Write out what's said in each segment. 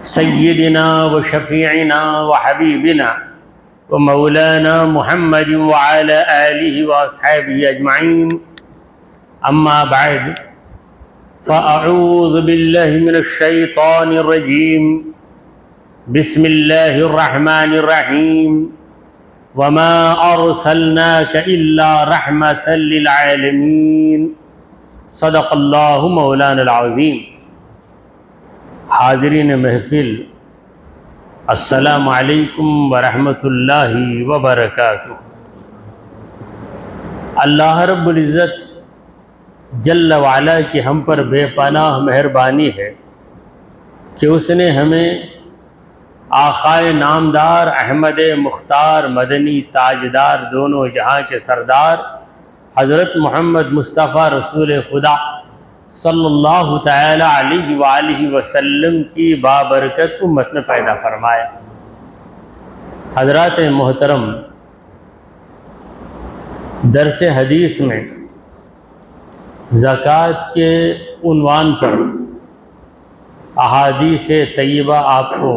سيدنا وشفيعنا وحبيبنا ومولانا محمد وعلى آله وأصحابه أجمعين. أما بعد فأعوذ بالله من الشيطان الرجيم. بسم الله الرحمن الرحيم. وما أرسلناك إلا رحمة للعالمين. صدق اللہ مولانا العظیم. حاضرین محفل، السلام علیکم ورحمۃ اللہ وبرکاتہ. اللہ رب العزت جل وعلا کی ہم پر بے پناہ مہربانی ہے کہ اس نے ہمیں آقائے نامدار احمد مختار مدنی تاجدار دونوں جہاں کے سردار حضرت محمد مصطفیٰ رسول خدا صلی اللہ تعالی علیہ وآلہ وسلم کی بابرکت امت میں پیدا فرمایا. حضرات محترم، درس حدیث میں زکوٰۃ کے عنوان پر احادیث طیبہ آپ کو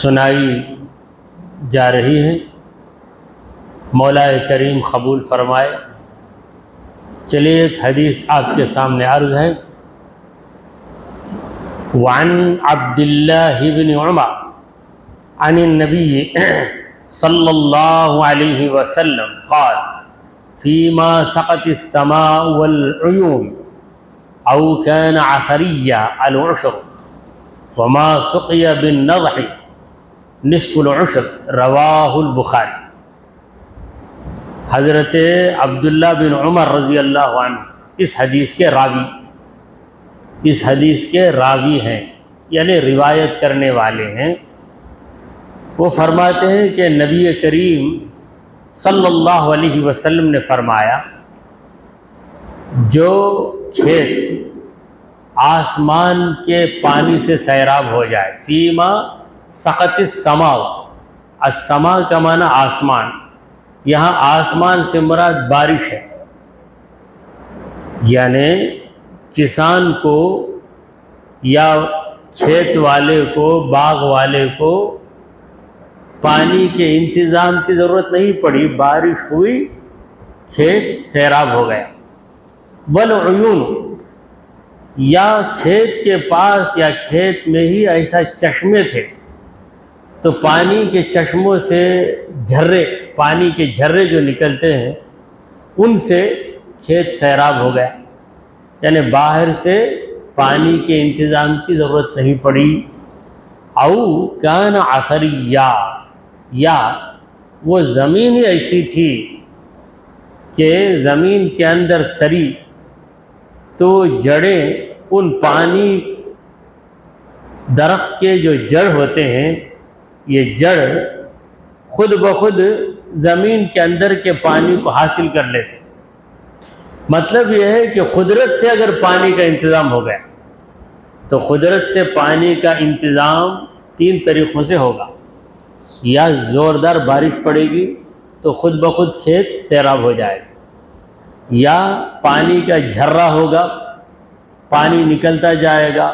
سنائی جا رہی ہیں. مولا کریم قبول فرمائے. چلیے ایک حدیث آپ کے سامنے عرض ہے. وعن عبد اللہ بن عمر عن النبی صلی اللہ علیہ وسلم قال فيما سقط السماء والعيون او كان عثريا العشر وما سقي بالنضح نصف العشر. رواہ البخاری. حضرت عبداللہ بن عمر رضی اللہ عنہ اس حدیث کے راوی ہیں، یعنی روایت کرنے والے ہیں. وہ فرماتے ہیں کہ نبی کریم صلی اللہ علیہ وسلم نے فرمایا، جو کھیت آسمان کے پانی سے سیراب ہو جائے، فیما سقط السماء، السماء کا معنی آسمان، یہاں آسمان سے مراد بارش ہے. یعنی کسان کو یا کھیت والے کو، باغ والے کو پانی کے انتظام کی ضرورت نہیں پڑی، بارش ہوئی، کھیت سیراب ہو گیا. والعیون، یا کھیت کے پاس یا کھیت میں ہی ایسا چشمے تھے تو پانی کے چشموں سے پانی کے جھرے جو نکلتے ہیں ان سے کھیت سیراب ہو گیا. یعنی باہر سے پانی کے انتظام کی ضرورت نہیں پڑی. او کان عثریا، یا وہ زمین ہی ایسی تھی کہ زمین کے اندر تری، تو جڑیں ان پانی، درخت کے جو جڑ ہوتے ہیں، یہ جڑ خود بخود زمین کے اندر کے پانی کو حاصل کر لیتے. مطلب یہ ہے کہ قدرت سے اگر پانی کا انتظام ہو گیا تو قدرت سے پانی کا انتظام تین طریقوں سے ہوگا. یا زوردار بارش پڑے گی تو خود بخود کھیت سیراب ہو جائے گا، یا پانی کا جھرا ہوگا، پانی نکلتا جائے گا،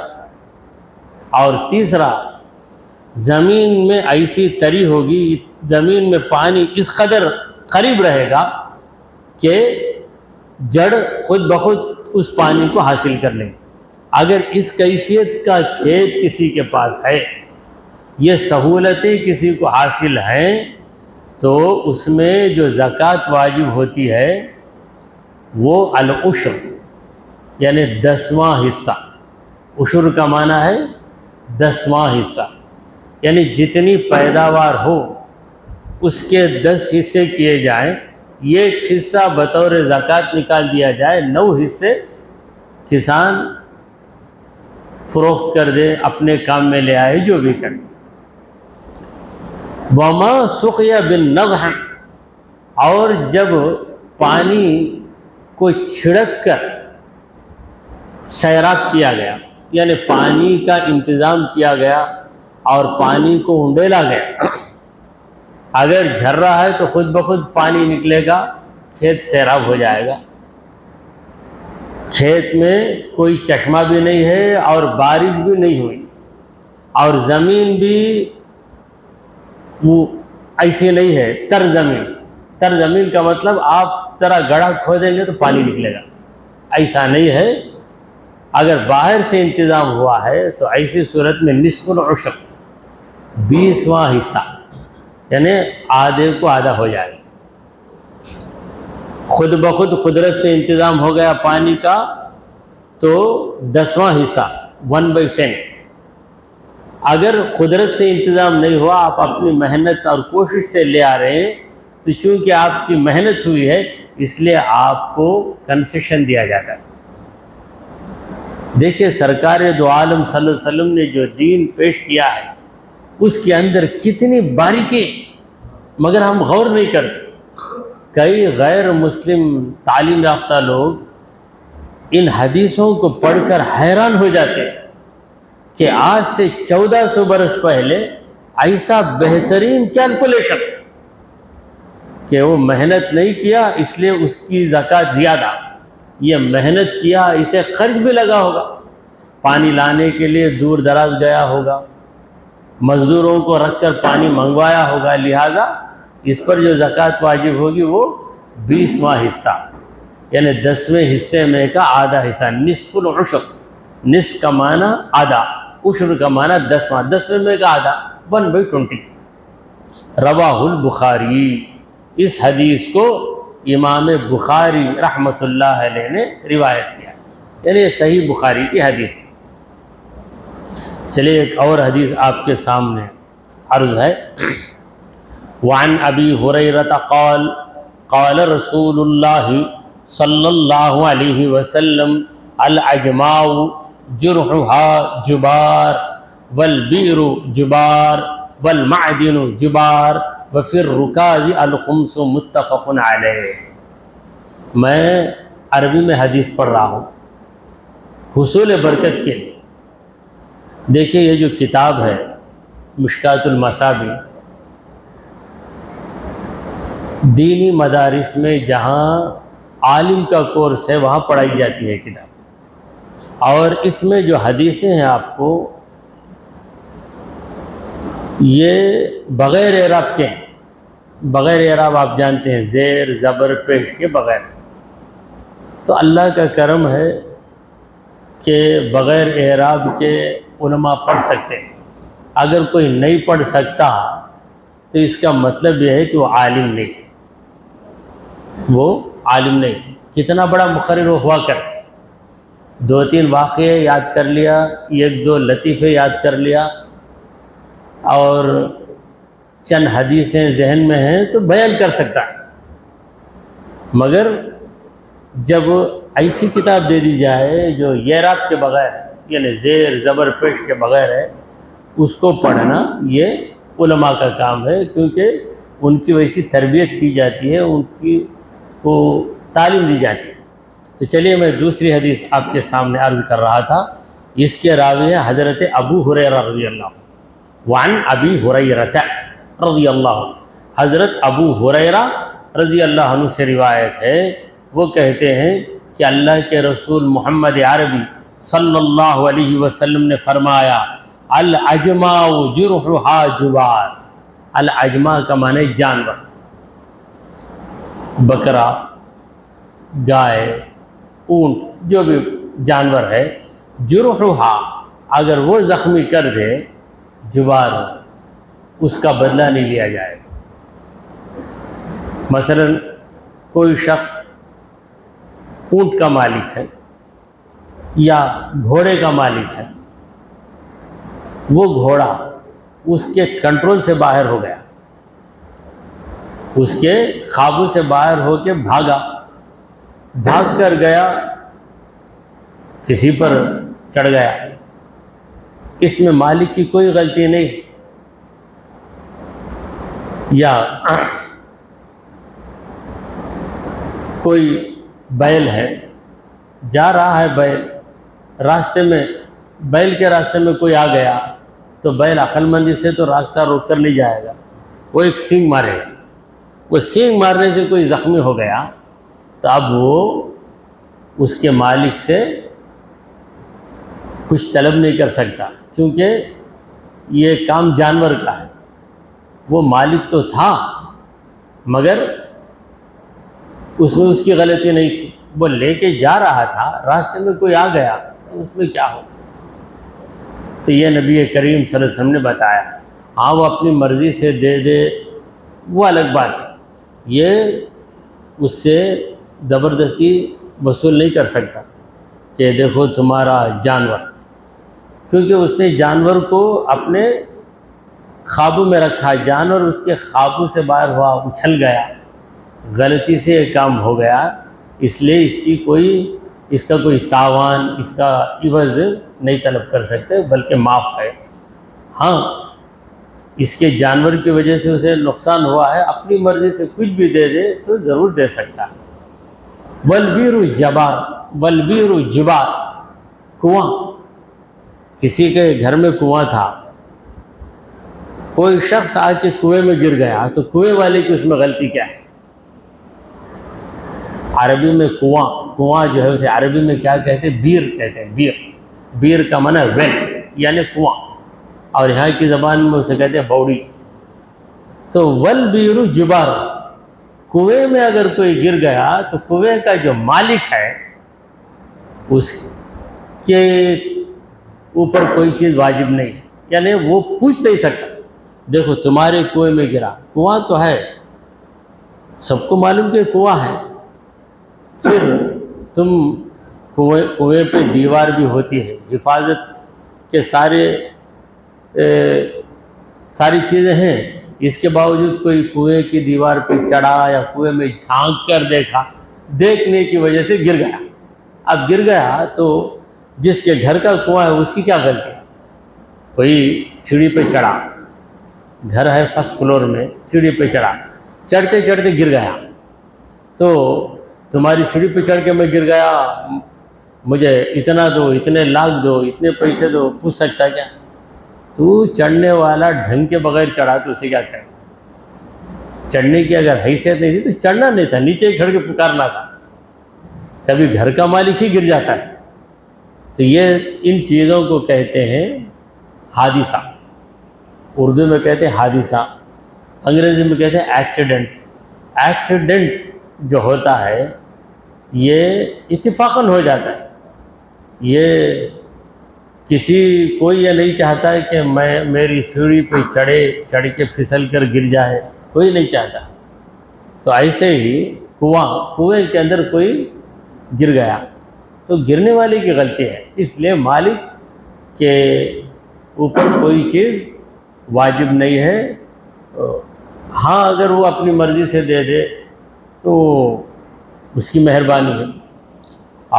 اور تیسرا زمین میں ایسی تری ہوگی، زمین میں پانی اس قدر قریب رہے گا کہ جڑ خود بخود اس پانی کو حاصل کر لیں. اگر اس کیفیت کا کھیت کسی کے پاس ہے، یہ سہولتیں کسی کو حاصل ہیں، تو اس میں جو زکوٰۃ واجب ہوتی ہے وہ العشر، یعنی 10واں حصہ. عشر کا معنی ہے 10واں حصہ، یعنی جتنی پیداوار ہو اس کے 10 حصے کیے جائیں. ایک حصہ بطور زکوٰۃ نکال دیا جائے، 9 حصے کسان فروخت کر دے، اپنے کام میں لے آئے، جو بھی کرے. وما سقی بالنضح، اور جب پانی کو چھڑک کر سیراب کیا گیا، یعنی پانی کا انتظام کیا گیا اور پانی کو انڈیلا گیا. اگر جھرا ہے تو خود بخود پانی نکلے گا، کھیت سیراب ہو جائے گا. کھیت میں کوئی چشمہ بھی نہیں ہے اور بارش بھی نہیں ہوئی، اور زمین بھی وہ ایسی نہیں ہے تر زمین کا مطلب آپ ذرا گڑھا کھودیں گے تو پانی نکلے گا، ایسا نہیں ہے۔ اگر باہر سے انتظام ہوا ہے تو ایسی صورت میں نصف العشر 20واں حصہ یعنی آدھے کو آدھا ہو جائے۔ خود بخود قدرت سے انتظام ہو گیا پانی کا تو 10واں حصہ 1/10۔ اگر قدرت سے انتظام نہیں ہوا، آپ اپنی محنت اور کوشش سے لے آ رہے ہیں، تو چونکہ آپ کی محنت ہوئی ہے اس لیے آپ کو کنسیشن دیا جاتا ہے۔ دیکھیے سرکار دو عالم صلی اللہ علیہ وسلم نے جو دین پیش کیا ہے اس کے اندر کتنی باریکی، مگر ہم غور نہیں کرتے۔ کئی غیر مسلم تعلیم یافتہ لوگ ان حدیثوں کو پڑھ کر حیران ہو جاتے ہیں کہ آج سے 1400 برس پہلے ایسا بہترین کیلکولیشن کہ وہ محنت نہیں کیا اس لیے اس کی زکوٰۃ زیادہ، یہ محنت کیا اسے خرچ بھی لگا ہوگا، پانی لانے کے لیے دور دراز گیا ہوگا، مزدوروں کو رکھ کر پانی منگوایا ہوگا، لہٰذا اس پر جو زکوٰۃ واجب ہوگی وہ 20واں حصہ یعنی 10ویں حصے میں کا آدھا حصہ، نصف العشر۔ نصف کا معنی آدھا، عشر کا معنی 10واں، 10ویں میں کا آدھا 1/20۔ رواہ البخاری، اس حدیث کو امام بخاری رحمۃ اللہ علیہ نے روایت کیا، یعنی یہ صحیح بخاری کی حدیث ہے۔ چلیے ایک اور حدیث آپ کے سامنے عرض ہے۔ وعن ابی ہریرہ قال قال رسول اللہ صلی اللہ علیہ وسلم العجماء جرحها جبار والبئر جبار والمعدن جبار وفي الركاز الخمس متفق علیہ۔ میں عربی میں حدیث پڑھ رہا ہوں حصول برکت کے لیے۔ دیکھیے یہ جو کتاب ہے مشکات المصابیح، دینی مدارس میں جہاں عالم کا کورس ہے وہاں پڑھائی جاتی ہے کتاب، اور اس میں جو حدیثیں ہیں آپ کو یہ بغیر اعراب کے ہیں۔ بغیر اعراب آپ جانتے ہیں زیر زبر پیش کے بغیر، تو اللہ کا کرم ہے کہ بغیر اعراب کے علماء پڑھ سکتے ہیں۔ اگر کوئی نہیں پڑھ سکتا تو اس کا مطلب یہ ہے کہ وہ عالم نہیں، وہ عالم نہیں۔ کتنا بڑا مقرر ہوا کر 2-3 واقعے یاد کر لیا، 1-2 لطیفے یاد کر لیا، اور چند حدیثیں ذہن میں ہیں تو بیان کر سکتا ہے، مگر جب ایسی کتاب دے دی جائے جو اعراب کے بغیر یعنی زیر زبر پیش کے بغیر ہے، اس کو پڑھنا یہ علماء کا کام ہے، کیونکہ ان کی ویسی تربیت کی جاتی ہے، ان کی کو تعلیم دی جاتی ہے۔ تو چلیے میں دوسری حدیث آپ کے سامنے عرض کر رہا تھا، اس کے راوی ہے حضرت ابو ہریرہ رضی اللہ عنہ۔ وعن ابی ہریرہ رضی اللہ عنہ، حضرت ابو ہریرہ رضی اللہ عنہ سے روایت ہے، وہ کہتے ہیں کہ اللہ کے رسول محمد عربی صلی اللہ علیہ وسلم نے فرمایا العجماء جرحها جبار۔ العجماء کا معنی جانور، بکرا، گائے، اونٹ، جو بھی جانور ہے، جرحها اگر وہ زخمی کر دے، جبار اس کا بدلہ نہیں لیا جائے گا۔ مثلا کوئی شخص اونٹ کا مالک ہے یا گھوڑے کا مالک ہے، وہ گھوڑا اس کے کنٹرول سے باہر ہو گیا، اس کے قابو سے باہر ہو کے بھاگ کر گیا، کسی پر چڑھ گیا، اس میں مالک کی کوئی غلطی نہیں۔ یا کوئی بیل ہے، جا رہا ہے بیل، راستے میں بیل کے راستے میں کوئی آ گیا تو بیل عقل مندی سے تو راستہ روک کر نہیں جائے گا، وہ ایک سینگ مارے گا۔ وہ سینگ مارنے سے کوئی زخمی ہو گیا تو اب وہ اس کے مالک سے کچھ طلب نہیں کر سکتا، کیونکہ یہ کام جانور کا ہے، وہ مالک تو تھا مگر اس میں اس کی غلطی نہیں تھی، وہ لے کے جا رہا تھا، راستے میں کوئی آ گیا تو اس میں کیا ہو؟ تو یہ نبی کریم صلی اللہ علیہ وسلم نے بتایا ہے۔ ہاں وہ اپنی مرضی سے دے دے وہ الگ بات ہے، یہ اس سے زبردستی وصول نہیں کر سکتا کہ دیکھو تمہارا جانور، کیونکہ اس نے جانور کو اپنے قابو میں رکھا، جانور اس کے قابو سے باہر ہوا، اچھل گیا، غلطی سے یہ کام ہو گیا، اس لیے اس کا کوئی تاوان، اس کا عوض نہیں طلب کر سکتے بلکہ معاف ہے۔ ہاں اس کے جانور کی وجہ سے اسے نقصان ہوا ہے، اپنی مرضی سے کچھ بھی دے دے تو ضرور دے سکتا ہے۔ والبیر جبار، کنواں، کسی کے گھر میں کنواں تھا، کوئی شخص آ کے کنویں میں گر گیا تو کنویں والے کی اس میں غلطی کیا ہے؟ عربی میں کنواں جو ہے اسے عربی میں کیا کہتے ہیں؟ بیر کہتے ہیں۔ بیر کا معنی ویل یعنی کنواں، اور یہاں کی زبان میں اسے کہتے ہیں بوڑی۔ تو والبیر جبار، کنویں میں اگر کوئی گر گیا تو کنویں کا جو مالک ہے اس کے اوپر کوئی چیز واجب نہیں ہے، یعنی وہ پوچھ نہیں سکتا دیکھو تمہارے کنویں میں گرا، کنواں تو ہے، سب کو معلوم کہ کنواں ہے، پھر تم کنویں پہ دیوار بھی ہوتی ہے، حفاظت کے ساری چیزیں ہیں، اس کے باوجود کوئی کنویں کی دیوار پہ چڑھا یا کنویں میں جھانک کر دیکھا، دیکھنے کی وجہ سے گر گیا۔ اب گر گیا تو جس کے گھر کا کنواں ہے اس کی کیا غلطی ہے؟ کوئی سیڑھی پہ چڑھا، گھر ہے فرسٹ فلور میں، سیڑھی پہ چڑھا، چڑھتے چڑھتے گر گیا، تو تمہاری سیڑھی پہ چڑھ کے میں گر گیا، مجھے اتنا دو، اتنے لاکھ دو، اتنے پیسے دو، پوچھ سکتا ہے کیا؟ تو چڑھنے والا ڈھنگ کے بغیر چڑھا تو اسے کیا کرے؟ چڑھنے کی اگر حیثیت نہیں تھی تو چڑھنا نہیں تھا، نیچے ہی کھڑ کے پکارنا تھا۔ کبھی گھر کا مالک ہی گر جاتا ہے۔ تو یہ ان چیزوں کو کہتے ہیں حادثہ، اردو میں کہتے ہیں حادثہ، انگریزی میں کہتے ہیں ایکسیڈنٹ۔ ایکسیڈنٹ جو ہوتا ہے یہ اتفاقاً ہو جاتا ہے، یہ کوئی یہ نہیں چاہتا ہے کہ میری سیڑھی پہ چڑھ کے پھسل کر گر جائے، کوئی نہیں چاہتا۔ تو ایسے ہی کنویں کے اندر کوئی گر گیا تو گرنے والے کی غلطی ہے، اس لیے مالک کے اوپر کوئی چیز واجب نہیں ہے۔ ہاں اگر وہ اپنی مرضی سے دے دے تو اس کی مہربانی ہے۔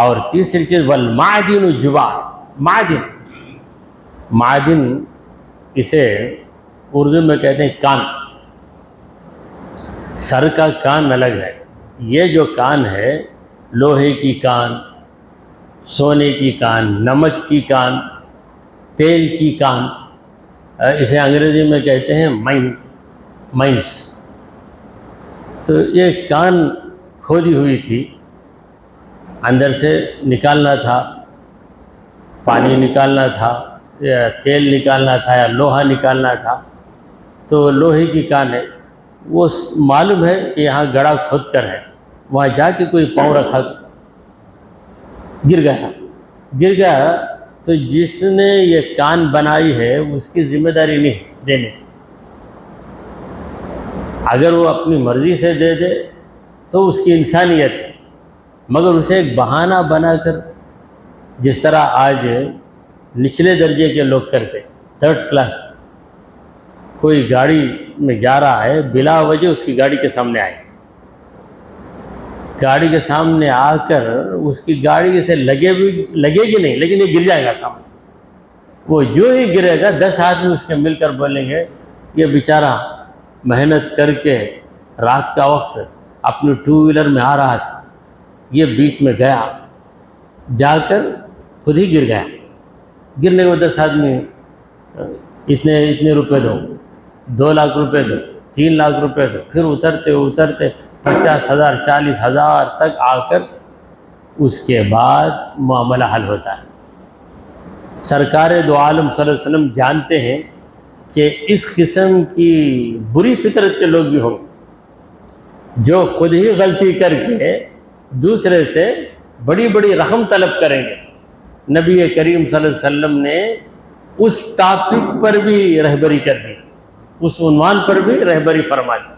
اور تیسری چیز والمعدن جبار، معدن اسے اردو میں کہتے ہیں کان، سر کا کان الگ ہے، یہ جو کان ہے لوہے کی کان، سونے کی کان، نمک کی کان، تیل کی کان، اسے انگریزی میں کہتے ہیں مائنس۔ تو یہ کان کھودی ہوئی تھی، اندر سے نکالنا تھا، پانی نکالنا تھا یا تیل نکالنا تھا یا لوہا نکالنا تھا، تو لوہے کی کان ہے، وہ معلوم ہے کہ یہاں گڑھا کھود کر ہے، وہاں جا کے کوئی پاؤں رکھا تو گر گیا تو جس نے یہ کان بنائی ہے اس کی ذمہ داری نہیں دینے، اگر وہ اپنی مرضی سے دے دے تو اس کی انسانیت ہے، مگر اسے ایک بہانہ بنا کر، جس طرح آج نچلے درجے کے لوگ کرتے، تھرڈ کلاس، کوئی گاڑی میں جا رہا ہے بلا وجہ اس کی گاڑی کے سامنے آئے، گاڑی کے سامنے آ کر اس کی گاڑی سے لگے گی نہیں لیکن یہ گر جائے گا سامنے، وہ جو ہی گرے گا 10 آدمی اس کے مل کر بولیں گے یہ بیچارہ محنت کر کے رات کا وقت اپنی 2 ویلر میں آ رہا تھا، یہ بیچ میں گیا، جا کر خود ہی گر گیا، گرنے کو 10 آدمی اتنے روپے دو، 2 لاکھ روپے دو، 3 لاکھ روپے دو، پھر اترتے 50,000 40,000 تک آ کر اس کے بعد معاملہ حل ہوتا ہے۔ سرکار دو عالم صلی اللہ علیہ وسلم جانتے ہیں کہ اس قسم کی بری فطرت کے لوگ بھی ہوں جو خود ہی غلطی کر کے دوسرے سے بڑی بڑی رقم طلب کریں گے. نبی کریم صلی اللہ علیہ وسلم نے اس ٹاپک پر بھی رہبری کر دی، اس عنوان پر بھی رہبری فرما دی.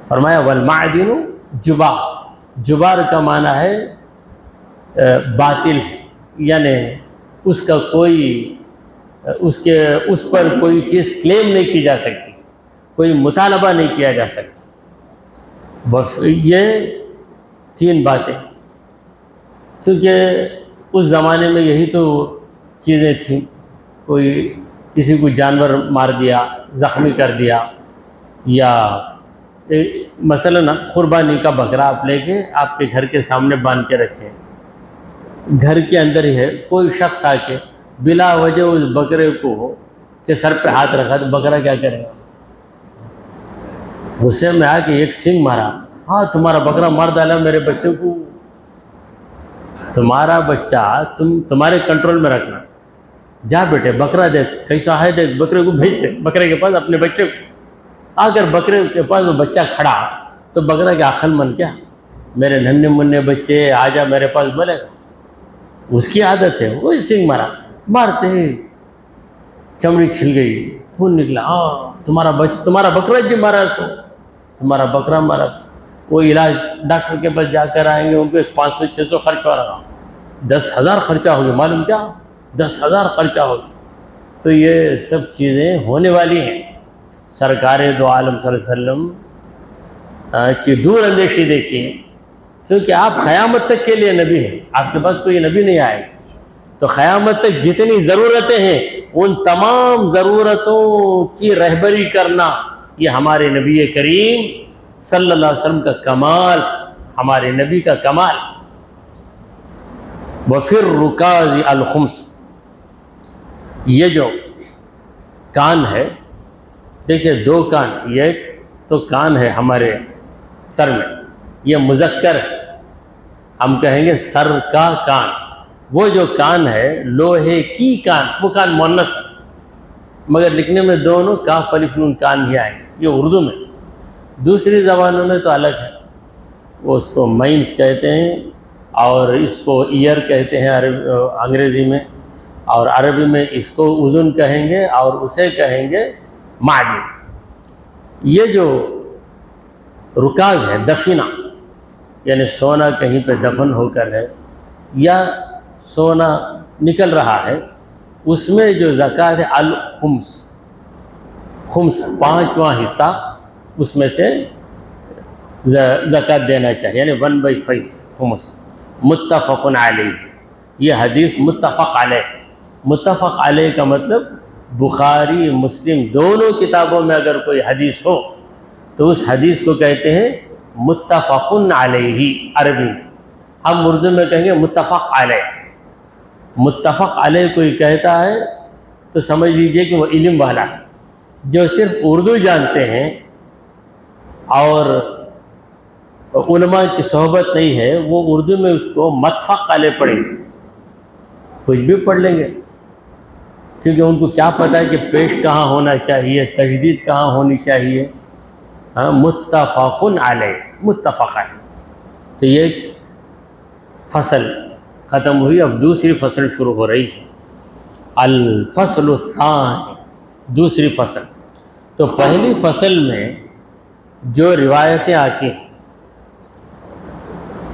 فرمایا والمعدن جبار. جبار کا معنی ہے باطل، یعنی اس کا کوئی اس پر کوئی چیز کلیم نہیں کی جا سکتی، کوئی مطالبہ نہیں کیا جا سکتا. یہ 3 باتیں، کیونکہ اس زمانے میں یہی تو چیزیں تھیں. کوئی کسی کو جانور مار دیا، زخمی کر دیا، یا مثلا قربانی کا بکرا آپ لے کے آپ کے گھر کے سامنے باندھ کے رکھیں، گھر کے اندر ہی ہے، کوئی شخص آ کے بلا وجہ اس بکرے کو کے سر پہ ہاتھ رکھا تو بکرا کیا کرے گا؟ غصے میں آ کے ایک سینگ مارا، ہاں تمہارا بکرا مار ڈالا میرے بچے کو. تمہارا بچہ تمہارے کنٹرول میں رکھنا. جا بیٹے بکرا دیکھ کیسا ہے، دیکھ بکرے کو بھیج دے بکرے کے پاس اپنے بچے کو. اگر بکرے کے پاس وہ بچہ کھڑا تو بکرا کے عقل من کیا میرے ننھے منھے بچے آ جا میرے پاس بولے گا؟ اس کی عادت ہے. وہ سنگ مارتے ہی چمڑی چھل گئی، خون نکلا. تمہارا بکرا جی مارا سو، تمہارا بکرا مارا سو. وہ علاج ڈاکٹر کے پاس جا کر آئیں گے، ان کو 500-600 خرچ ہو رہا، 10,000 خرچہ ہوگی. معلوم کیا 10,000 خرچہ ہوگی. تو یہ سب چیزیں ہونے والی ہیں. سرکار دو عالم صلی اللہ علیہ وسلم کی دور اندیشی دیکھیے، کیونکہ آپ قیامت تک کے لیے نبی ہیں، آپ کے بعد کوئی نبی نہیں آئے گا. تو قیامت تک جتنی ضرورتیں ہیں ان تمام ضرورتوں کی رہبری کرنا یہ ہمارے نبی کریم صلی اللہ علیہ وسلم کا کمال، ہمارے نبی کا کمال. وفی الرکاز الخمس. یہ جو کان ہے، دیکھیے 2 کان، ایک تو کان ہے ہمارے سر میں، یہ مذکر ہے، ہم کہیں گے سر کا کان. وہ جو کان ہے لوہے کی کان، وہ کان مؤنث ہے، مگر لکھنے میں دونوں کاف الف نون کان ہی آئیں گے. یہ اردو میں، دوسری زبانوں میں تو الگ ہے. وہ اس کو مائنس کہتے ہیں اور اس کو ایئر کہتے ہیں انگریزی میں، اور عربی میں اس کو اذن کہیں گے اور اسے کہیں گے معدن. یہ جو رکاز ہے، دفینہ یعنی سونا کہیں پہ دفن ہو کر ہے یا سونا نکل رہا ہے، اس میں جو زکوٰۃ ہے الخمس، خمس 5واں حصہ اس میں سے زکوٰۃ دینا چاہیے، یعنی 1/5 خمس. متفق علیہ. یہ حدیث متفق علیہ. متفق علیہ کا مطلب بخاری مسلم دونوں کتابوں میں اگر کوئی حدیث ہو تو اس حدیث کو کہتے ہیں متفق علیہ عربی. ہم اردو میں کہیں گے متفق علیہ. متفق علیہ کوئی کہتا ہے تو سمجھ لیجئے کہ وہ علم والا ہے. جو صرف اردو جانتے ہیں اور علماء کی صحبت نہیں ہے، وہ اردو میں اس کو متفق علیہ پڑھیں گے، کچھ بھی پڑھ لیں گے، کیونکہ ان کو کیا پتہ ہے کہ پیش کہاں ہونا چاہیے، تجدید کہاں ہونی چاہیے. متفق علیہ، متفق علیہ. تو یہ فصل ختم ہوئی، اب دوسری فصل شروع ہو رہی ہے. الفصل الثانی، دوسری فصل. تو پہلی فصل میں جو روایتیں آتی ہیں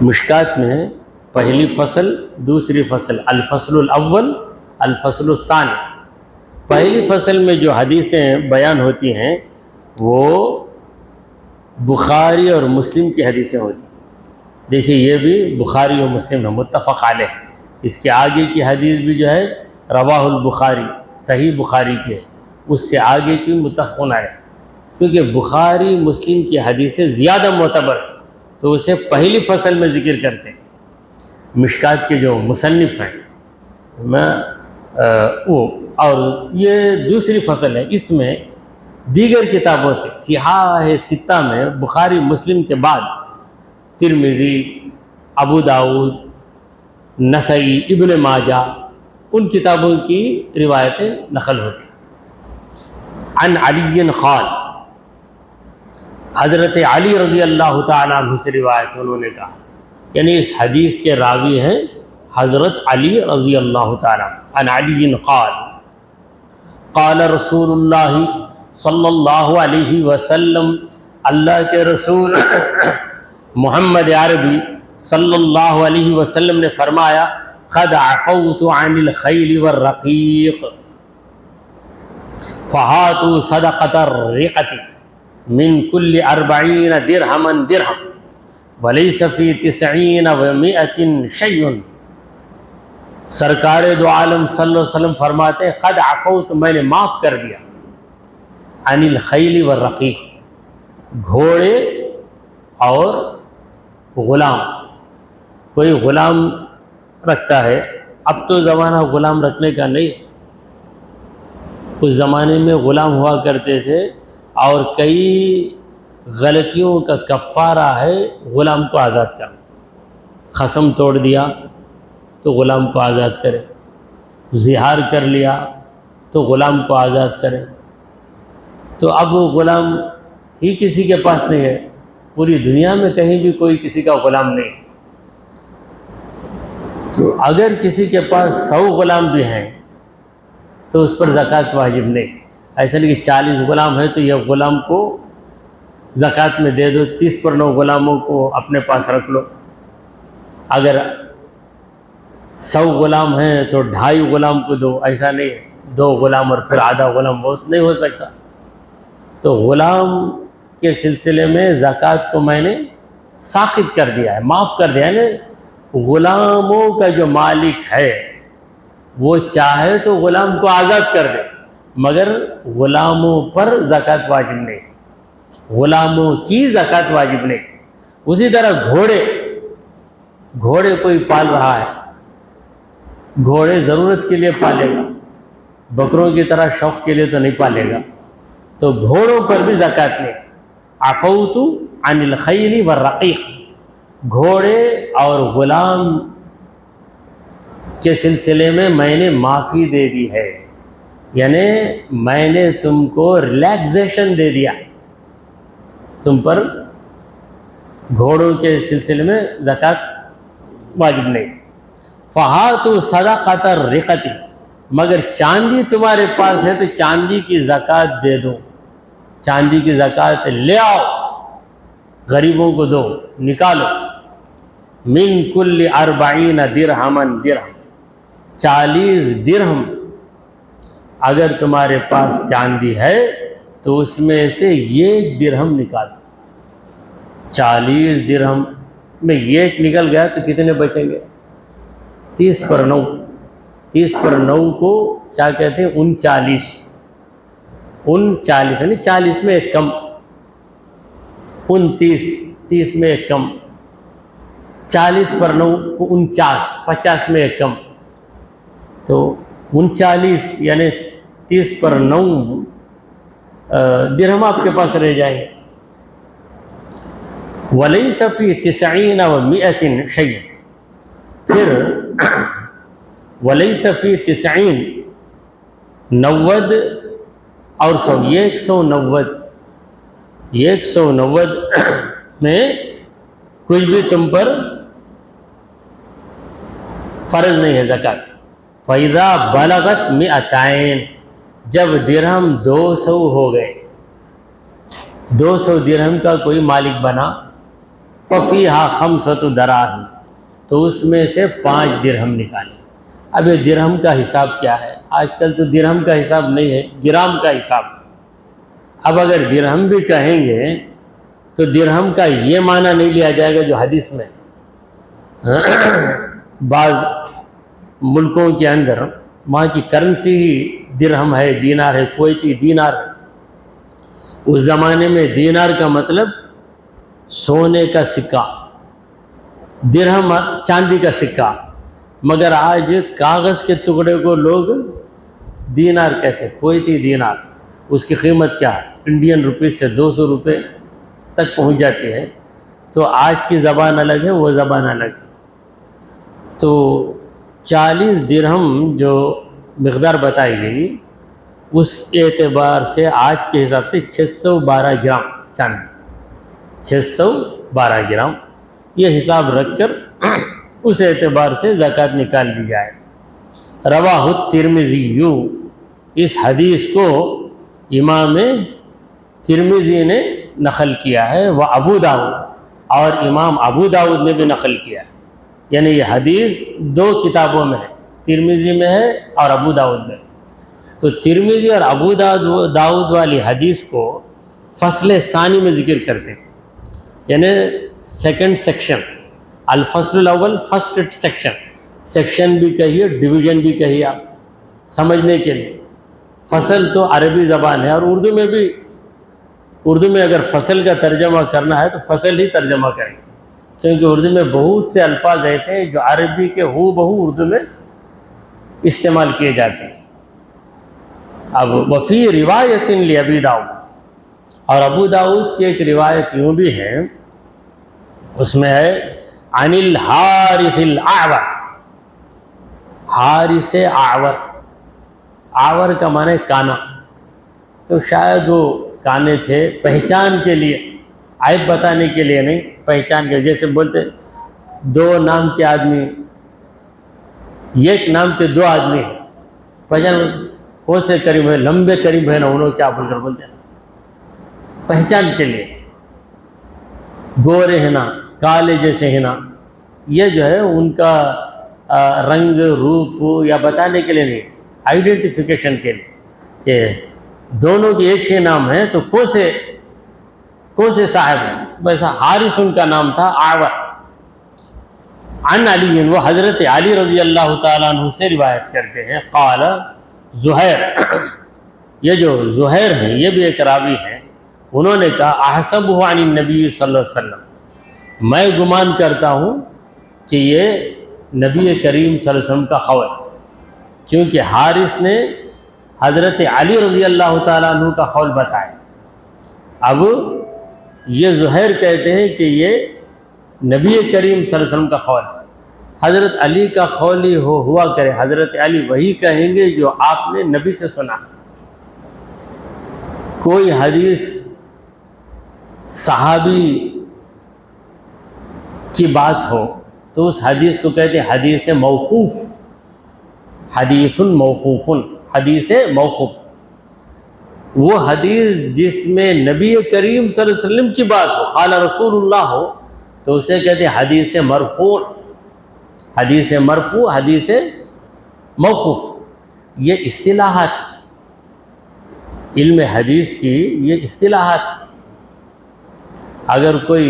مشکات میں، پہلی فصل دوسری فصل، الفصل الاول الفصل الثانی. پہلی فصل میں جو حدیثیں بیان ہوتی ہیں وہ بخاری اور مسلم کی حدیثیں ہوتی ہیں. دیکھیے یہ بھی بخاری اور مسلم ہے، متفق علیہ. اس کے آگے کی حدیث بھی جو ہے رواہ البخاری، صحیح بخاری کی ہے، اس سے آگے کی متفق علیہ. کیونکہ بخاری مسلم کی حدیثیں زیادہ معتبر ہیں تو اسے پہلی فصل میں ذکر کرتے ہیں. مشکات کے جو مصنف ہیں اور یہ دوسری فصل ہے. اس میں دیگر کتابوں سے صحاح ستہ میں بخاری مسلم کے بعد ترمذی، ابو داؤد، نسائی، ابن ماجہ، ان کتابوں کی روایتیں نقل ہوتی ہیں. عن علی قال، حضرت علی رضی اللہ تعالیٰ عنہ سے روایت انہوں نے کہا، یعنی اس حدیث کے راوی ہیں حضرت علی رضی اللہ تعالیٰ عنہ۔ عن علی قال قال رسول اللہ صلی اللہ علیہ وسلم، اللہ کے رسول محمد عربی صلی اللہ علیہ وسلم نے فرمایا، قد عفوت عن الخیل والرقیق فہاتوا صدقۃ الرقۃ من کل 40 درہما درہم ولیس فی 90 و100 شیء۔ سرکار دو عالم صلی اللہ علیہ وسلم فرماتے ہیں، قد عفوت، میں نے معاف کر دیا، عن الخیل والرقیق، گھوڑے اور غلام۔ کوئی غلام رکھتا ہے، اب تو زمانہ غلام رکھنے کا نہیں ہے، اس زمانے میں غلام ہوا کرتے تھے، اور کئی غلطیوں کا کفارہ ہے غلام کو آزاد کرنا۔ قسم توڑ دیا تو غلام کو آزاد کرے، زہار کر لیا تو غلام کو آزاد کرے۔ تو اب وہ غلام ہی کسی کے پاس نہیں ہے، پوری دنیا میں کہیں بھی کوئی کسی کا غلام نہیں ہے۔ تو اگر کسی کے پاس 100 غلام بھی ہیں تو اس پر زکوٰۃ واجب نہیں۔ ایسا نہیں کہ 40 غلام ہیں تو یہ غلام کو زکوٰۃ میں دے دو، 30 پر 9 غلاموں کو اپنے پاس رکھ لو۔ اگر 100 غلام ہیں تو 2.5 غلام کو دو، ایسا نہیں ہے 2 غلام اور پھر آدھا غلام، بہت نہیں ہو سکتا۔ تو غلام کے سلسلے میں زکوٰۃ کو میں نے ساقط کر دیا ہے، معاف کر دیا ہے۔ غلاموں کا جو مالک ہے وہ چاہے تو غلام کو آزاد کر دے، مگر غلاموں پر زکوٰۃ واجب نہیں، غلاموں کی زکوٰۃ واجب نہیں۔ اسی طرح گھوڑے کوئی پال رہا ہے، گھوڑے ضرورت کے لیے پالے گا، بکروں کی طرح شوق کے لیے تو نہیں پالے گا، تو گھوڑوں پر بھی زکوٰۃ نہیں۔ عفوت عن الخیل والرقیق، گھوڑے اور غلام کے سلسلے میں نے معافی دے دی ہے، یعنی میں نے تم کو ریلیکسیشن دے دیا، تم پر گھوڑوں کے سلسلے میں زکوٰۃ واجب نہیں۔ فہاتوا صدقۃ الرقۃ، مگر چاندی تمہارے پاس ہے تو چاندی کی زکوٰۃ دے دو، چاندی کی زکوٰۃ لے آؤ، غریبوں کو دو، نکالو۔ من کل 40 درہما درہم، 40 درہم اگر تمہارے پاس چاندی ہے تو اس میں سے 1 درہم نکالو۔ 40 درہم میں 1 نکل گیا تو کتنے بچیں گے؟ 30 پر 9، 30 پر 9 کو کیا کہتے ہیں؟ 39، 39 یعنی 40 میں 1 کم، 29، 30 میں 1 کم، 40 پر 9 49، 50 میں 1 کم، تو 39 یعنی 30 پر 9 درہم آپ کے پاس رہ جائیں گے۔ وَلَيْسَ فِي 90 و100 شَيْءٌ، پھر وَلَيْسَ فِي 90 90 اور 100 190 میں کچھ بھی تم پر فرض نہیں ہے زکوٰۃ۔ فَإِذَا بَلَغَتْ 200، جب درہم 200 ہو گئے، 200 درہم کا کوئی مالک بنا، فَفِيهَا 5 دراہم، تو اس میں سے 5 درہم نکالے۔ اب یہ درہم کا حساب کیا ہے؟ آج کل تو درہم کا حساب نہیں ہے، گرام کا حساب۔ اب اگر درہم بھی کہیں گے تو درہم کا یہ معنی نہیں لیا جائے گا جو حدیث میں بعض ملکوں کے اندر وہاں کی کرنسی ہی درہم ہے، دینار ہے، کویتی دینار ہے۔ اس زمانے میں دینار کا مطلب سونے کا سکہ، درہم چاندی کا سکہ، مگر آج کاغذ کے ٹکڑے کو لوگ دینار کہتے ہیں، کویتی دینار۔ اس کی قیمت کیا ہے؟ انڈین روپیز سے 200 روپے تک پہنچ جاتی ہے۔ تو آج کی زبان الگ ہے، وہ زبان الگ ہے۔ تو 40 درہم جو مقدار بتائی گئی اس اعتبار سے آج کے حساب سے 612 گرام چاندی، 612 گرام یہ حساب رکھ کر اس اعتبار سے زکوٰۃ نکال لی جائے۔ رواہ الترمذی، اس حدیث کو امام ترمذی نے نقل کیا ہے، وہ ابو داؤد، اور امام ابو داؤد نے بھی نقل کیا ہے، یعنی یہ حدیث دو کتابوں میں ہے، ترمذی میں ہے اور ابو داؤد میں ہے۔ تو ترمذی اور ابو داؤد والی حدیث کو فصل ثانی میں ذکر کرتے ہیں، یعنی سیکنڈ سیکشن، الفصل الاول فرسٹ سیکشن، سیکشن بھی کہیے ڈویژن بھی کہیے آپ سمجھنے کے لیے۔ فصل تو عربی زبان ہے، اور اردو میں اگر فصل کا ترجمہ کرنا ہے تو فصل ہی ترجمہ کریں، کیونکہ اردو میں بہت سے الفاظ ایسے ہیں جو عربی کے ہو بہو اردو میں استعمال کیے جاتے ہیں۔ اب وفی روایت لابی داؤد، اور ابو داؤد کی ایک روایت یوں بھی ہے، اس میں ہے عن الحارث الاعور، حارث اعور، آور کا معنی کانا، تو شاید وہ کانے تھے پہچان کے لیے، عیب بتانے کے لیے نہیں، پہچان کے، جیسے بولتے دو نام کے آدمی، ایک نام کے دو آدمی ہیں، پہچان کون سے قریب ہے، لمبے قریب ہے نا، انہوں کیا بول کر بولتے ہیں، پہچان کے لیے، گورے ہیں نا، کالے جیسے ہیں نا، یہ جو ہے ان کا رنگ روپ یا بتانے کے لیے نہیں، آئیڈینٹیفیکیشن کے لیے کہ دونوں کی ایک ہی نام ہے، تو کون سے صاحب ہیں، ویسا حارث ان کا نام تھا اعور۔ عن علی، وہ حضرت علی رضی اللہ تعالیٰ عنہ سے روایت کرتے ہیں، قال زہیر، یہ جو زہیر ہیں یہ بھی ایک راوی ہیں، انہوں نے کہا احسبہ عن النبی صلی اللہ علیہ وسلم، میں گمان کرتا ہوں کہ یہ نبی کریم صلی اللہ علیہ وسلم کا قول ہے، کیونکہ حارث نے حضرت علی رضی اللہ تعالیٰ عنہ کا قول بتایا۔ اب یہ زہیر کہتے ہیں کہ یہ نبی کریم صلی اللہ علیہ وسلم کا قول ہے، حضرت علی کا قول ہی ہوا کرے، حضرت علی وہی کہیں گے جو آپ نے نبی سے سنا۔ کوئی حدیث صحابی کی بات ہو تو اس حدیث کو کہتے ہیں حدیث موقوف، حدیث موقوف، حدیث موقوف، وہ حدیث جس میں نبی کریم صلی اللہ علیہ وسلم کی بات ہو، قال رسول اللہ ہو، تو اسے کہتے ہیں حدیث مرفوع، حدیث مرفوع، حدیث موقوف۔ یہ اصطلاحات، علم حدیث کی یہ اصطلاحات، اگر کوئی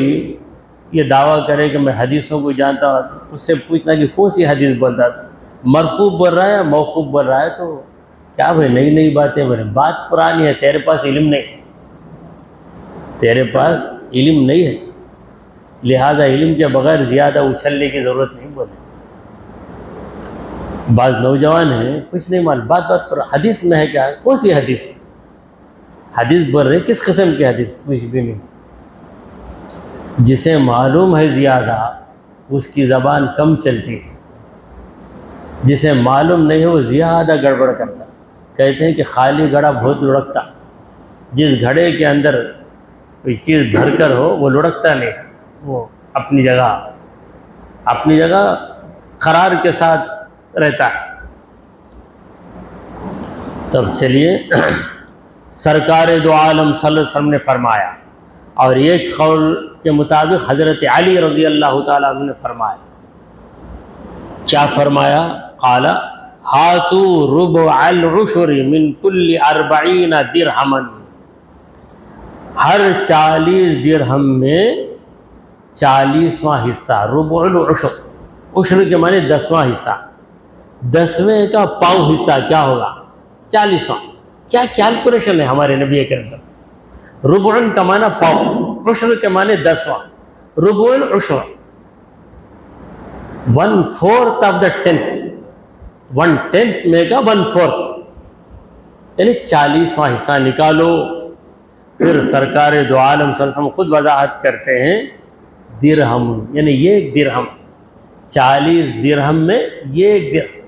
یہ دعویٰ کرے کہ میں حدیثوں کو جانتا ہوں، اس سے پوچھنا کہ کون سی حدیث بولتا تھا، مرفوع بول رہا ہے موقوف بول رہا ہے، تو کیا بھائی نئی باتیں بولے، بات پرانی ہے، تیرے پاس علم نہیں، تیرے پاس علم نہیں ہے، لہذا علم کے بغیر زیادہ اچھلنے کی ضرورت نہیں بولے۔ بعض نوجوان ہیں کچھ نہیں معلوم، بات پر حدیث میں ہے کیا، کون سی حدیث، حدیث بول رہے کس قسم کی حدیث، کچھ بھی نہیں۔ جسے معلوم ہے زیادہ اس کی زبان کم چلتی ہے، جسے معلوم نہیں ہے وہ زیادہ گڑبڑ کرتا ہے۔ کہتے ہیں کہ خالی گھڑا بہت لڑکتا، جس گھڑے کے اندر کوئی چیز بھر کر ہو وہ لڑکتا نہیں، وہ اپنی جگہ قرار کے ساتھ رہتا ہے۔ تب چلیے، سرکار دو عالم صلی اللہ علیہ وسلم نے فرمایا، اور ایک قول کے مطابق حضرت علی رضی اللہ تعالیٰ عنہ نے فرمایا، کیا فرمایا، قال ہاتوا ربع العشر من کل 40 درہما، ہر 40 درہم میں 40واں حصہ، ربع العشر، عشر کے معنی 10واں حصہ، 10ویں کا پاؤں حصہ کیا ہوگا، 40واں۔ کیا کیلکولیشن ہے ہمارے نبی کریم صلی اللہ علیہ وسلم، ربع کا معنی پاؤں، عشر کے معنی 10واں، ربع العشر 1/4 آف دا 10th، 1/10 میں کا 1/4، یعنی 40واں حصہ نکالو۔ پھر سرکار دو عالم صلی اللہ علیہ وسلم خود وضاحت کرتے ہیں، درہم یعنی یہ ایک درہم، 40 درہم میں یہ ایک درہم،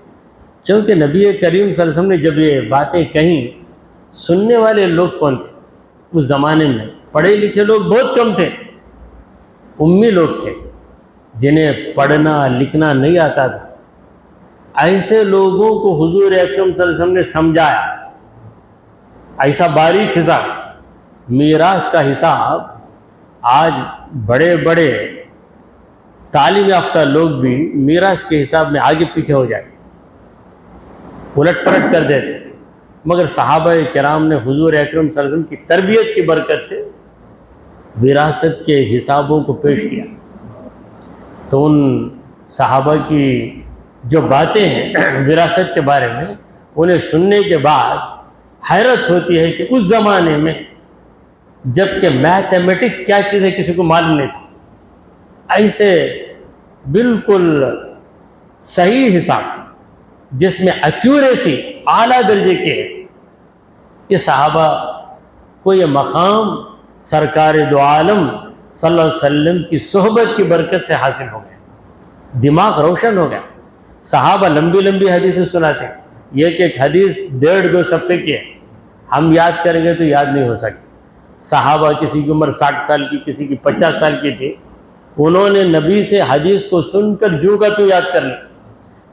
چونکہ نبی کریم صلی اللہ علیہ وسلم نے جب یہ باتیں کہیں سننے والے لوگ کون تھے اس زمانے میں؟ پڑھے لکھے لوگ بہت کم تھے، امی لوگ تھے جنہیں پڑھنا لکھنا نہیں آتا تھا۔ ایسے لوگوں کو حضور اکرم صلی اللہ علیہ وسلم نے سمجھایا، ایسا باریک حساب، میراث کا حساب آج بڑے بڑے تعلیم یافتہ لوگ بھی میراث کے حساب میں آگے پیچھے ہو جائے، الٹ پلٹ کر دیتے، مگر صحابہ کرام نے حضور اکرم صلی اللہ علیہ وسلم کی تربیت کی برکت سے وراثت کے حسابوں کو پیش کیا۔ تو ان صحابہ کی جو باتیں ہیں وراثت کے بارے میں، انہیں سننے کے بعد حیرت ہوتی ہے کہ اس زمانے میں جب کہ میتھمیٹکس کیا چیز ہے کسی کو معلوم نہیں تھا، ایسے بالکل صحیح حساب جس میں ایکیوریسی اعلیٰ درجے کی ہے، یہ صحابہ کو یہ مقام سرکار دو عالم صلی اللہ علیہ وسلم کی صحبت کی برکت سے حاصل ہو گیا، دماغ روشن ہو گیا۔ صحابہ لمبی لمبی حدیثیں سناتے ہیں، یہ کہ ایک حدیث 1.5-2 صفحے کی ہے، ہم یاد کریں گے تو یاد نہیں ہو سکتی۔ صحابہ کسی کی عمر 60 سال کی، کسی کی 50 سال کی تھی، انہوں نے نبی سے حدیث کو سن کر جو کا تو یاد کر لی۔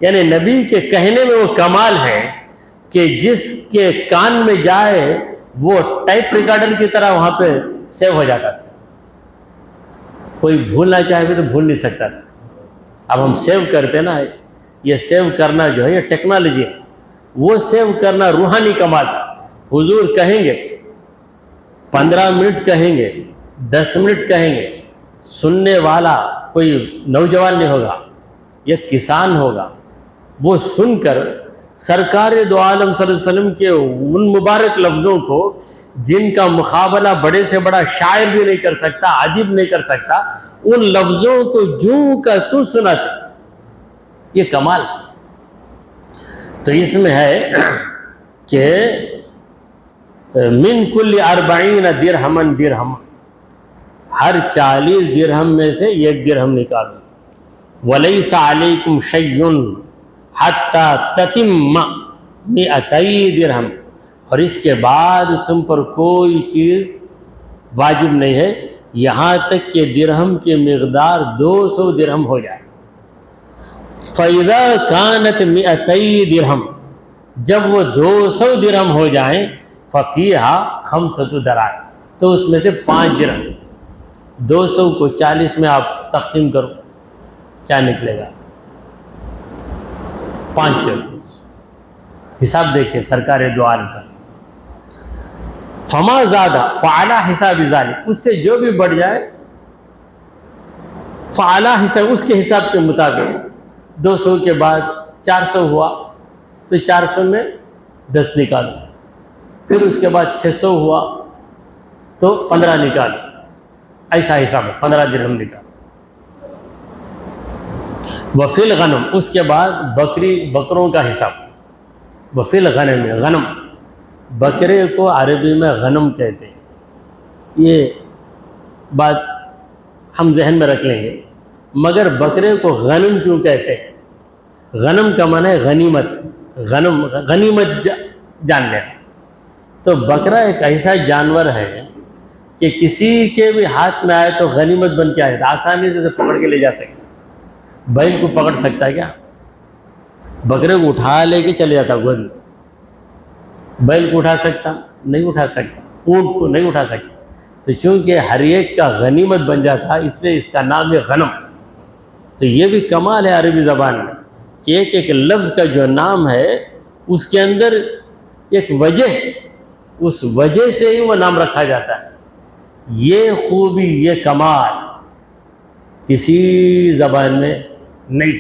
یعنی نبی کے کہنے میں وہ کمال ہے کہ جس کے کان میں جائے وہ ٹائپ ریکارڈر کی طرح وہاں پہ سیو ہو جاتا تھا، کوئی بھولنا چاہے بھی تو بھول نہیں سکتا تھا۔ اب ہم سیو کرتے نا، یہ سیو کرنا جو ہے یہ ٹیکنالوجی ہے، وہ سیو کرنا روحانی کمال تھا۔ حضور کہیں گے 15 منٹ کہیں گے، 10 منٹ کہیں گے، سننے والا کوئی نوجوان نہیں ہوگا، یہ کسان ہوگا، وہ سن کر سرکار دو عالم صلی اللہ علیہ وسلم کے ان مبارک لفظوں کو جن کا مقابلہ بڑے سے بڑا شاعر بھی نہیں کر سکتا، ادیب نہیں کر سکتا، ان لفظوں کو جو کا تو سناتے، یہ کمال۔ تو اس میں ہے کہ من کل 40 درہمن درہم، ہر 40 درہم میں سے 1 درہم نکالو۔ وَلَيْسَ عَلَيْكُمْ شَيْءٌ حَتَّى تَتِمَّ 200 درہم، اور اس کے بعد تم پر کوئی چیز واجب نہیں ہے یہاں تک کہ درہم کی مقدار 200 درہم ہو جائے۔ فَإِذَا كَانَتْ 200 درہم، جب وہ 200 درہم ہو جائیں، فَفِيهَا 5 دراہم، تو اس میں سے 5 درہم، 200 کو 40 میں آپ تقسیم کرو، کیا نکلے گا؟ 5۔ حساب دیکھیں سرکار دو عالم کا، فما زیادہ فعلا حساب ذالک، اس سے جو بھی بڑھ جائے فعلا حساب، اس کے حساب کے مطابق 200 کے بعد 400 ہوا تو 400 میں 10 نکالو، پھر اس کے بعد 600 ہوا تو 15 نکالو، ایسا حساب ہے، 15 درہم نکالو۔ وفی الغنم، اس کے بعد بکروں کا حساب، وفی الغنم، غنم، بکرے کو عربی میں غنم کہتے ہیں، یہ بات ہم ذہن میں رکھ لیں گے، مگر بکرے کو غنم کیوں کہتے ہیں؟ غنم کا معنی ہے غنیمت، غنیمت جان لینا۔ تو بکرا ایک ایسا جانور ہے کہ کسی کے بھی ہاتھ میں آئے تو غنیمت بن کے آئے، آسانی سے اسے پکڑ کے لے جا سکتا۔ بیل کو پکڑ سکتا ہے کیا؟ بکرے کو اٹھا لے کے چلے جاتا گود میں، بیل کو اٹھا سکتا؟ نہیں اٹھا سکتا، اونٹ کو نہیں اٹھا سکتا۔ تو چونکہ ہر ایک کا غنیمت بن جاتا اس لیے اس کا نام ہے غنم۔ تو یہ بھی کمال ہے عربی زبان میں کہ ایک ایک لفظ کا جو نام ہے اس کے اندر ایک وجہ، اس وجہ سے ہی وہ نام رکھا جاتا ہے۔ یہ خوبی، یہ کمال کسی زبان میں نہیں،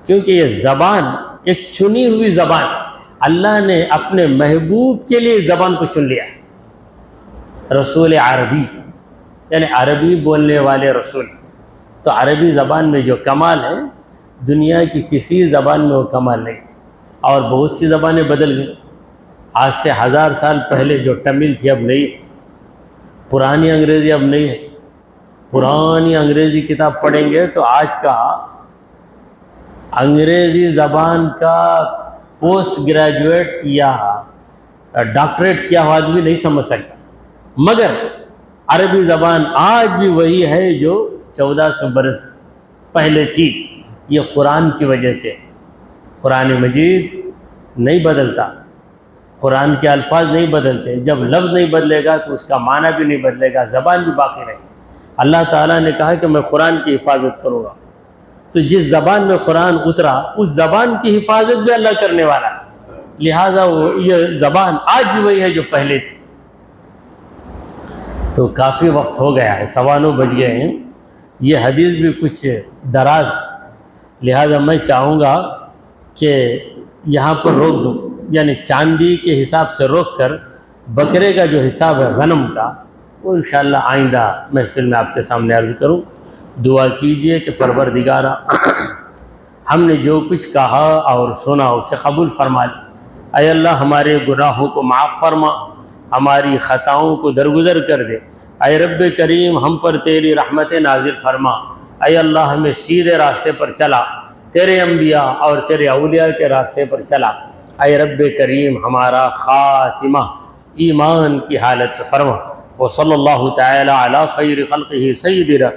کیونکہ یہ زبان ایک چنی ہوئی زبان، اللہ نے اپنے محبوب کے لیے زبان کو چن لیا، رسول عربی یعنی عربی بولنے والے رسول۔ تو عربی زبان میں جو کمال ہے دنیا کی کسی زبان میں وہ کمال نہیں۔ اور بہت سی زبانیں بدل گئی، آج سے 1000 سال پہلے جو تمل تھی اب نہیں ہے، پرانی انگریزی اب نہیں ہے۔ پرانی انگریزی کتاب پڑھیں گے تو آج کا انگریزی زبان کا پوسٹ گریجویٹ یا ڈاکٹریٹ کیا ہوا آدمی نہیں سمجھ سکتا، مگر عربی زبان آج بھی وہی ہے جو 1400 برس پہلے تھی۔ یہ قرآن کی وجہ سے، قرآن مجید نہیں بدلتا، قرآن کے الفاظ نہیں بدلتے، جب لفظ نہیں بدلے گا تو اس کا معنی بھی نہیں بدلے گا، زبان بھی باقی رہے گی۔ اللہ تعالیٰ نے کہا کہ میں قرآن کی حفاظت کروں گا، تو جس زبان میں قرآن اترا اس زبان کی حفاظت بھی اللہ کرنے والا ہے، لہٰذا یہ زبان آج بھی وہی ہے جو پہلے تھی۔ تو کافی وقت ہو گیا ہے، 9:15 بج گئے ہیں، یہ حدیث بھی کچھ دراز ہے، لہٰذا میں چاہوں گا کہ یہاں پر روک دوں، یعنی چاندی کے حساب سے روک کر بکرے کا جو حساب ہے غنم کا وہ انشاءاللہ آئندہ محفل میں آپ کے سامنے عرض کروں۔ دعا کیجئے کہ پروردگارا ہم نے جو کچھ کہا اور سنا اسے قبول فرما لے۔ اے اللہ ہمارے گناہوں کو معاف فرما، ہماری خطاؤں کو درگزر کر دے۔ اے رب کریم ہم پر تیری رحمت نازل فرما۔ اے اللہ ہمیں سیدھے راستے پر چلا، تیرے انبیاء اور تیرے اولیاء کے راستے پر چلا۔ اے رب کریم ہمارا خاتمہ ایمان کی حالت سے فرما۔ وصلی اللہ تعالی علی خیر خلقہ سیدنا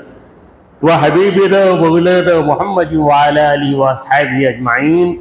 وحبیبنا ومولانا محمد وعلی آلہ واصحابہ اجمعین۔